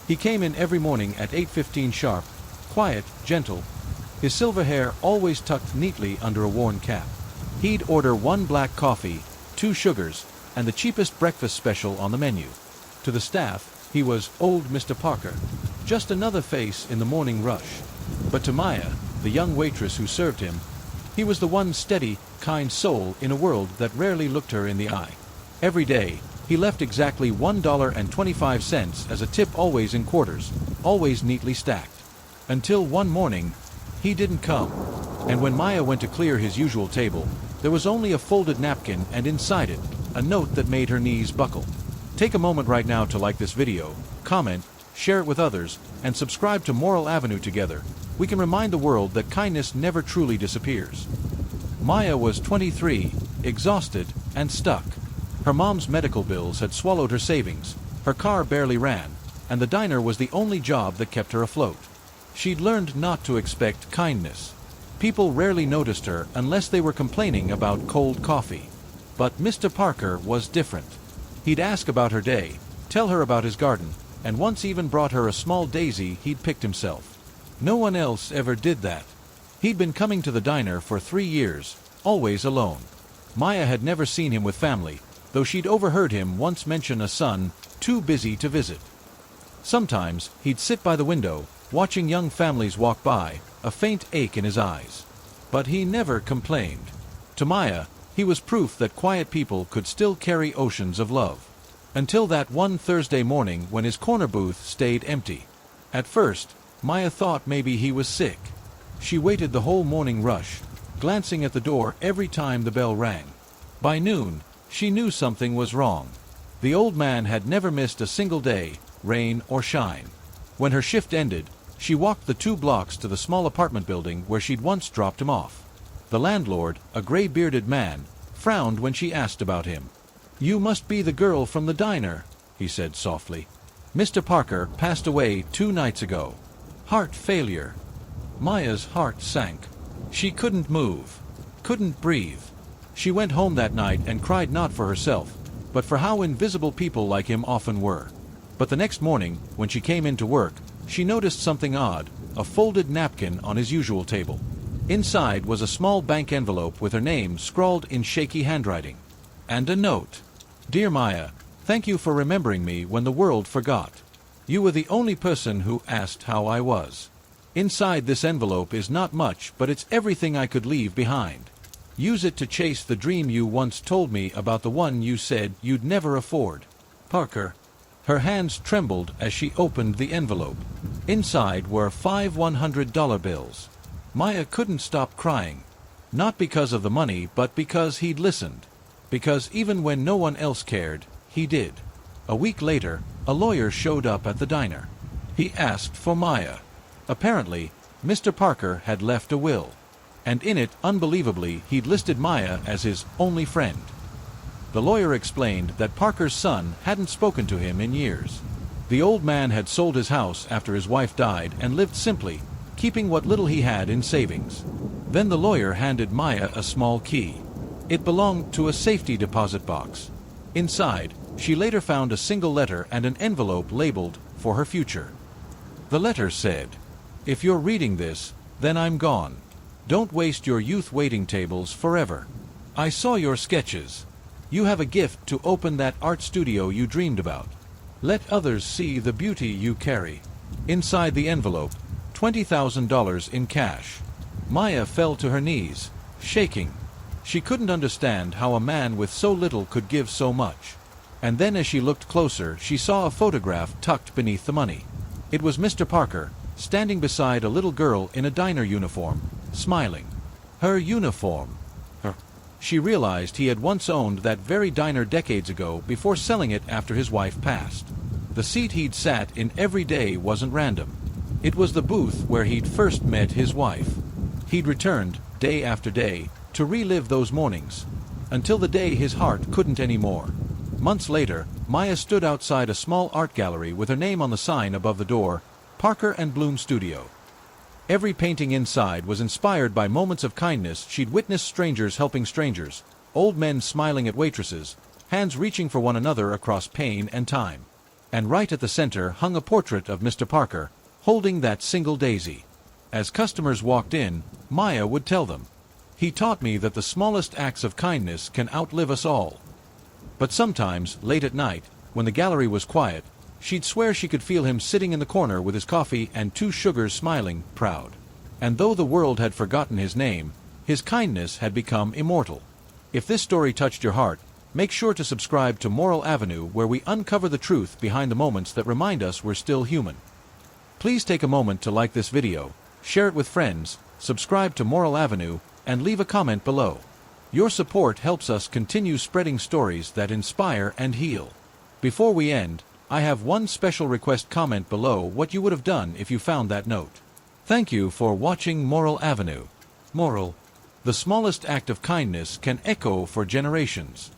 He came in every morning at 8:15 sharp, quiet, gentle, his silver hair always tucked neatly under a worn cap. He'd order 1 black coffee, 2 sugars, and the cheapest breakfast special on the menu. To the staff, he was old Mr. Parker, just another face in the morning rush. But to Maya, the young waitress who served him, he was the one steady, kind soul in a world that rarely looked her in the eye. Every day, he left exactly $1.25 as a tip, always in quarters, always neatly stacked. Until one morning, he didn't come. And when Maya went to clear his usual table, there was only a folded napkin and inside it, a note that made her knees buckle. Take a moment right now to like this video, comment, share it with others, and subscribe to Moral Avenue. Together, we can remind the world that kindness never truly disappears. Maya was 23, exhausted, and stuck. Her mom's medical bills had swallowed her savings, her car barely ran, and the diner was the only job that kept her afloat. She'd learned not to expect kindness. People rarely noticed her unless they were complaining about cold coffee. But Mr. Parker was different. He'd ask about her day, tell her about his garden, and once even brought her a small daisy he'd picked himself. No one else ever did that. He'd been coming to the diner for 3 years, always alone. Maya had never seen him with family, though she'd overheard him once mention a son, too busy to visit. Sometimes, he'd sit by the window, watching young families walk by, a faint ache in his eyes. But he never complained. To Maya, he was proof that quiet people could still carry oceans of love. Until that one Thursday morning when his corner booth stayed empty. At first, Maya thought maybe he was sick. She waited the whole morning rush, glancing at the door every time the bell rang. By noon, she knew something was wrong. The old man had never missed a single day, rain or shine. When her shift ended, she walked the 2 blocks to the small apartment building where she'd once dropped him off. The landlord, a gray-bearded man, frowned when she asked about him. "You must be the girl from the diner," he said softly. "Mr. Parker passed away 2 nights ago. Heart failure." Maya's heart sank. She couldn't move, couldn't breathe. She went home that night and cried, not for herself, but for how invisible people like him often were. But the next morning, when she came into work, she noticed something odd, a folded napkin on his usual table. Inside was a small bank envelope with her name scrawled in shaky handwriting. And a note. "Dear Maya, thank you for remembering me when the world forgot. You were the only person who asked how I was. Inside this envelope is not much, but it's everything I could leave behind. Use it to chase the dream you once told me about, the one you said you'd never afford. Parker." Her hands trembled as she opened the envelope. Inside were 5 $100 bills. Maya couldn't stop crying. Not because of the money, but because he'd listened. Because even when no one else cared, he did. A week later, a lawyer showed up at the diner. He asked for Maya. Apparently, Mr. Parker had left a will. And in it, unbelievably, he'd listed Maya as his only friend. The lawyer explained that Parker's son hadn't spoken to him in years. The old man had sold his house after his wife died and lived simply, keeping what little he had in savings. Then the lawyer handed Maya a small key. It belonged to a safety deposit box. Inside, she later found a single letter and an envelope labeled "For her future." The letter said, "If you're reading this, then I'm gone. Don't waste your youth waiting tables forever. I saw your sketches. You have a gift to open that art studio you dreamed about. Let others see the beauty you carry." Inside the envelope, $20,000 in cash. Maya fell to her knees, shaking. She couldn't understand how a man with so little could give so much. And then as she looked closer, she saw a photograph tucked beneath the money. It was Mr. Parker, standing beside a little girl in a diner uniform, smiling. Her uniform. She realized he had once owned that very diner decades ago before selling it after his wife passed. The seat he'd sat in every day wasn't random. It was the booth where he'd first met his wife. He'd returned, day after day, to relive those mornings, until the day his heart couldn't anymore. Months later, Maya stood outside a small art gallery with her name on the sign above the door, Parker and Bloom Studio. Every painting inside was inspired by moments of kindness she'd witnessed, strangers helping strangers, old men smiling at waitresses, hands reaching for one another across pain and time. and right at the center hung a portrait of Mr. Parker, holding that single daisy. As customers walked in, Maya would tell them, "He taught me that the smallest acts of kindness can outlive us all." But sometimes, late at night, when the gallery was quiet, she'd swear she could feel him sitting in the corner with his coffee and 2 sugars, smiling, proud. And though the world had forgotten his name, his kindness had become immortal. If this story touched your heart, make sure to subscribe to Moral Avenue, where we uncover the truth behind the moments that remind us we're still human. Please take a moment to like this video, share it with friends, subscribe to Moral Avenue, and leave a comment below. Your support helps us continue spreading stories that inspire and heal. Before we end, I have one special request: comment below what you would have done if you found that note. Thank you for watching Moral Avenue. Moral: the smallest act of kindness can echo for generations.